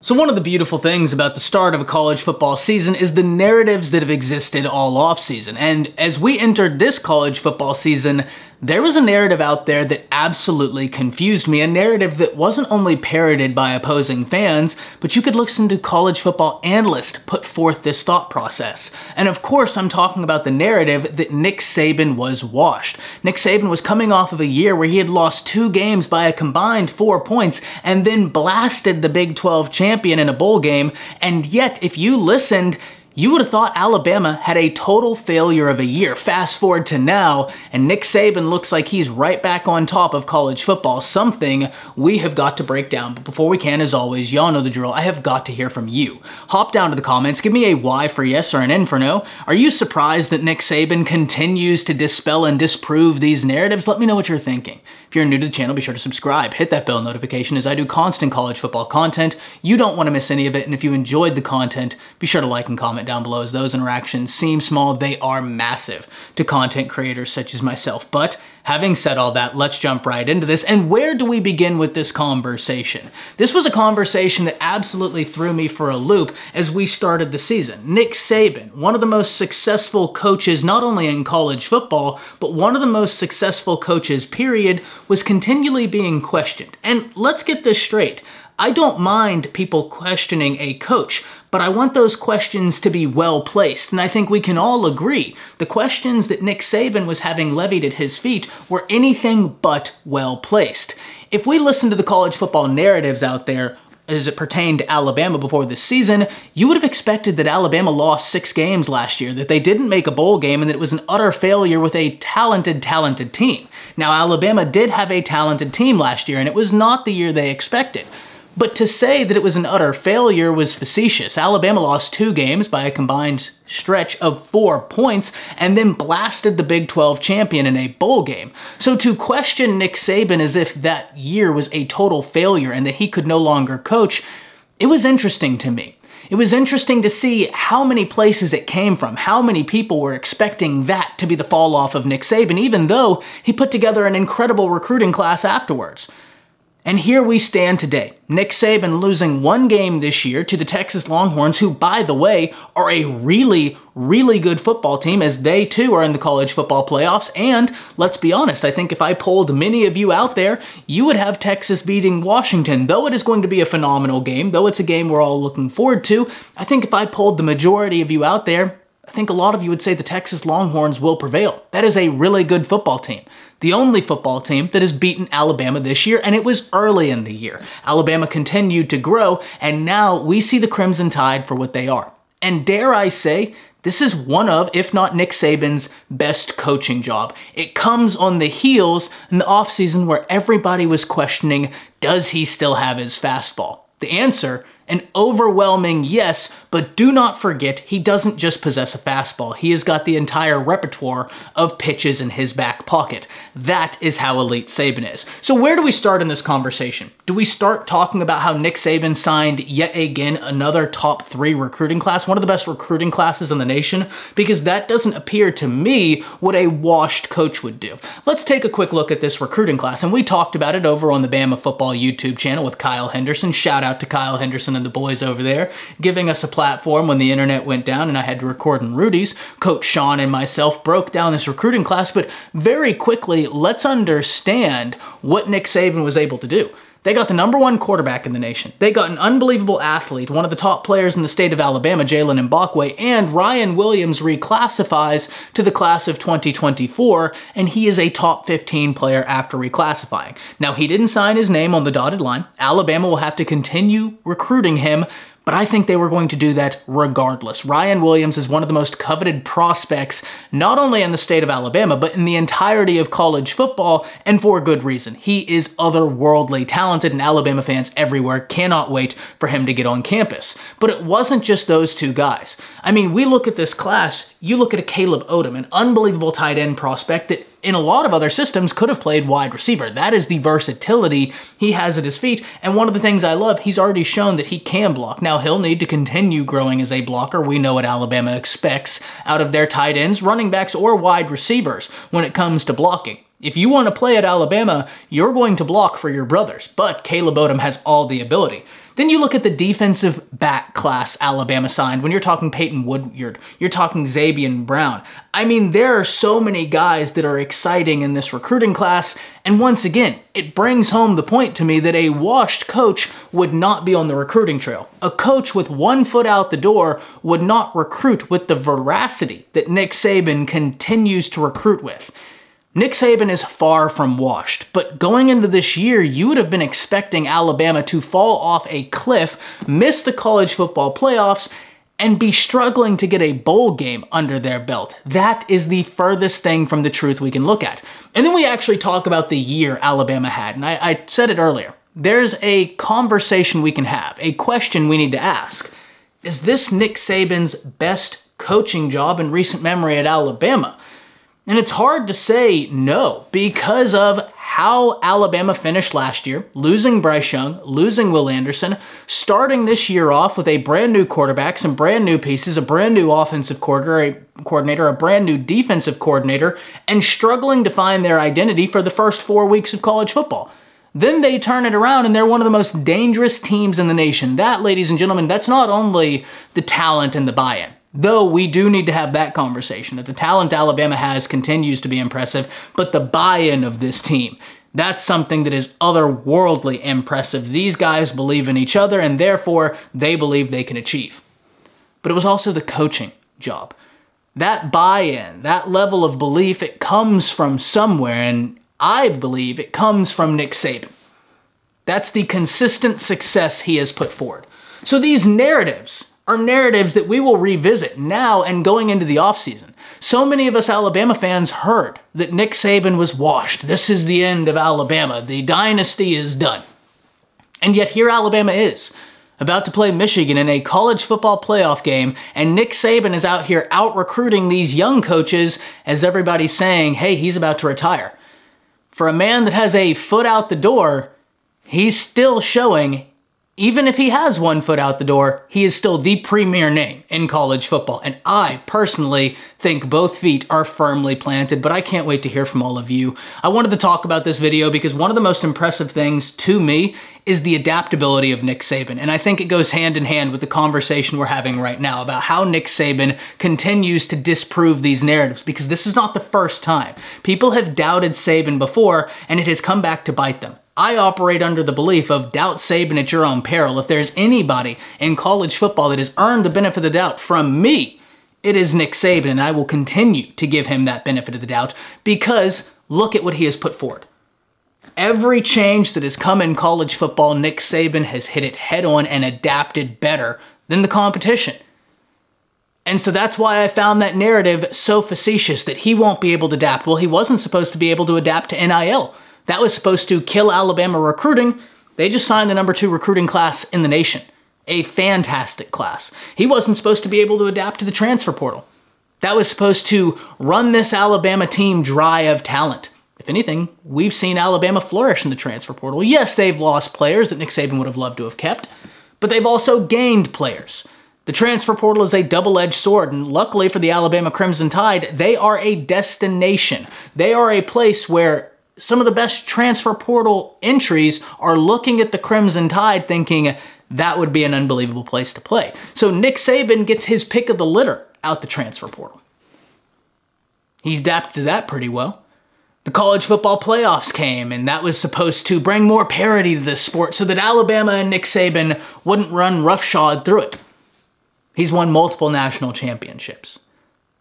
So one of the beautiful things about the start of a college football season is the narratives that have existed all offseason. And as we entered this college football season, there was a narrative out there that absolutely confused me, a narrative that wasn't only parroted by opposing fans, but you could listen to college football analysts put forth this thought process. And of course, I'm talking about the narrative that Nick Saban was washed. Nick Saban was coming off of a year where he had lost 2 games by a combined 4 points and then blasted the Big 12 champion in a bowl game, and yet if you listened, you would have thought Alabama had a total failure of a year. Fast forward to now, and Nick Saban looks like he's right back on top of college football, something we have got to break down. But before we can, as always, y'all know the drill, I have got to hear from you. Hop down to the comments, give me a Y for yes or an N for no. Are you surprised that Nick Saban continues to dispel and disprove these narratives? Let me know what you're thinking. If you're new to the channel, be sure to subscribe, hit that bell notification as I do constant college football content. You don't want to miss any of it, and if you enjoyed the content, be sure to like and comment down below, as those interactions seem small, they are massive to content creators such as myself. But having said all that, let's jump right into this. And where do we begin with this conversation? This was a conversation that absolutely threw me for a loop as we started the season. Nick Saban, one of the most successful coaches not only in college football, but one of the most successful coaches, period, was continually being questioned. And let's get this straight. I don't mind people questioning a coach, but I want those questions to be well placed, and I think we can all agree the questions that Nick Saban was having levied at his feet were anything but well placed. If we listen to the college football narratives out there as it pertained to Alabama before this season, you would have expected that Alabama lost 6 games last year, that they didn't make a bowl game, and that it was an utter failure with a talented team. Now, Alabama did have a talented team last year, and it was not the year they expected. But to say that it was an utter failure was facetious. Alabama lost 2 games by a combined stretch of 4 points and then blasted the Big 12 champion in a bowl game. So to question Nick Saban as if that year was a total failure and that he could no longer coach, it was interesting to me. It was interesting to see how many places it came from, how many people were expecting that to be the fall off of Nick Saban, even though he put together an incredible recruiting class afterwards. And here we stand today. Nick Saban losing 1 game this year to the Texas Longhorns, who, by the way, are a really good football team, as they too are in the college football playoffs. And let's be honest, I think if I polled many of you out there, you would have Texas beating Washington. Though it is going to be a phenomenal game, though it's a game we're all looking forward to, I think if I polled the majority of you out there, I think a lot of you would say the Texas Longhorns will prevail. That is a really good football team. The only football team that has beaten Alabama this year, and it was early in the year. Alabama continued to grow, and now we see the Crimson Tide for what they are. And dare I say, this is one of, if not Nick Saban's, best coaching job. It comes on the heels in the offseason where everybody was questioning, does he still have his fastball? The answer, an overwhelming yes, but do not forget, he doesn't just possess a fastball. He has got the entire repertoire of pitches in his back pocket. That is how elite Saban is. So where do we start in this conversation? Do we start talking about how Nick Saban signed yet again another top 3 recruiting class, one of the best recruiting classes in the nation? Because that doesn't appear to me what a washed coach would do. Let's take a quick look at this recruiting class, and we talked about it over on the Bama football YouTube channel with Kyle Henderson. Shout out to Kyle Henderson and the boys over there, giving us a platform when the internet went down and I had to record in Rudy's. Coach Sean and myself broke down this recruiting class, but very quickly, let's understand what Nick Saban was able to do. They got the #1 quarterback in the nation. They got an unbelievable athlete, one of the top players in the state of Alabama, Jalen Mbakwe, and Ryan Williams reclassifies to the class of 2024, and he is a top 15 player after reclassifying. Now, he didn't sign his name on the dotted line. Alabama will have to continue recruiting him, but I think they were going to do that regardless. Ryan Williams is one of the most coveted prospects, not only in the state of Alabama, but in the entirety of college football, and for good reason. He is otherworldly talented, and Alabama fans everywhere cannot wait for him to get on campus. But it wasn't just those 2 guys. I mean, we look at this class, you look at a Caleb Odom, an unbelievable tight end prospect that in a lot of other systems could have played wide receiver. That is the versatility he has at his feet, and one of the things I love, he's already shown that he can block. Now, he'll need to continue growing as a blocker. We know what Alabama expects out of their tight ends, running backs, or wide receivers when it comes to blocking. If you want to play at Alabama, you're going to block for your brothers, but Caleb Odom has all the ability. Then you look at the defensive back class Alabama signed. When you're talking Peyton Woodyard, you're talking Zabian Brown. I mean, there are so many guys that are exciting in this recruiting class, and once again, it brings home the point to me that a washed coach would not be on the recruiting trail. A coach with 1 foot out the door would not recruit with the veracity that Nick Saban continues to recruit with. Nick Saban is far from washed, but going into this year, you would have been expecting Alabama to fall off a cliff, miss the college football playoffs, and be struggling to get a bowl game under their belt. That is the furthest thing from the truth we can look at. And then we actually talk about the year Alabama had, and I said it earlier. There's a conversation we can have, a question we need to ask. Is this Nick Saban's best coaching job in recent memory at Alabama? And it's hard to say no because of how Alabama finished last year, losing Bryce Young, losing Will Anderson, starting this year off with a brand new quarterback, some brand new pieces, a brand new offensive coordinator, a brand new defensive coordinator, and struggling to find their identity for the first 4 weeks of college football. Then they turn it around and they're one of the most dangerous teams in the nation. That, ladies and gentlemen, that's not only the talent and the buy-in. Though we do need to have that conversation, that the talent Alabama has continues to be impressive, but the buy-in of this team, that's something that is otherworldly impressive. These guys believe in each other, and therefore they believe they can achieve. But it was also the coaching job. That buy-in, that level of belief, it comes from somewhere, and I believe it comes from Nick Saban. That's the consistent success he has put forward. So these narratives are narratives that we will revisit now and going into the offseason. So many of us Alabama fans heard that Nick Saban was washed. This is the end of Alabama. The dynasty is done. And yet here Alabama is, about to play Michigan in a college football playoff game, and Nick Saban is out here out-recruiting these young coaches as everybody's saying, hey, he's about to retire. For a man that has a foot out the door, he's still showing, even if he has 1 foot out the door, he is still the premier name in college football. And I personally think both feet are firmly planted, but I can't wait to hear from all of you. I wanted to talk about this video because one of the most impressive things to me is the adaptability of Nick Saban. And I think it goes hand in hand with the conversation we're having right now about how Nick Saban continues to disprove these narratives, because this is not the first time. People have doubted Saban before, and it has come back to bite them. I operate under the belief of doubt Saban at your own peril. If there's anybody in college football that has earned the benefit of the doubt from me, it is Nick Saban, and I will continue to give him that benefit of the doubt because look at what he has put forward. Every change that has come in college football, Nick Saban has hit it head on and adapted better than the competition. And so that's why I found that narrative so facetious that he won't be able to adapt. Well, he wasn't supposed to be able to adapt to NIL. That was supposed to kill Alabama recruiting. They just signed the #2 recruiting class in the nation. A fantastic class. He wasn't supposed to be able to adapt to the transfer portal. That was supposed to run this Alabama team dry of talent. If anything, we've seen Alabama flourish in the transfer portal. Yes, they've lost players that Nick Saban would have loved to have kept, but they've also gained players. The transfer portal is a double-edged sword, and luckily for the Alabama Crimson Tide, they are a destination. They are a place where some of the best transfer portal entries are looking at the Crimson Tide thinking that would be an unbelievable place to play. So Nick Saban gets his pick of the litter out the transfer portal. He adapted to that pretty well. The college football playoffs came, and that was supposed to bring more parity to this sport so that Alabama and Nick Saban wouldn't run roughshod through it. He's won multiple national championships.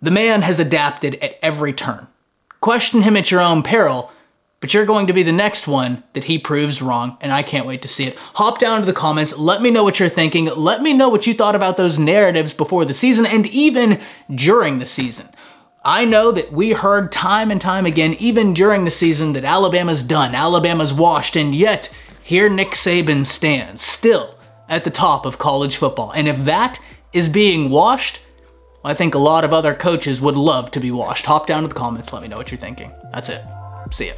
The man has adapted at every turn. Question him at your own peril, but you're going to be the next one that he proves wrong, and I can't wait to see it. Hop down to the comments. Let me know what you're thinking. Let me know what you thought about those narratives before the season and even during the season. I know that we heard time and time again, even during the season, that Alabama's done, Alabama's washed, and yet here Nick Saban stands, still at the top of college football. And if that is being washed, I think a lot of other coaches would love to be washed. Hop down to the comments. Let me know what you're thinking. That's it. See ya.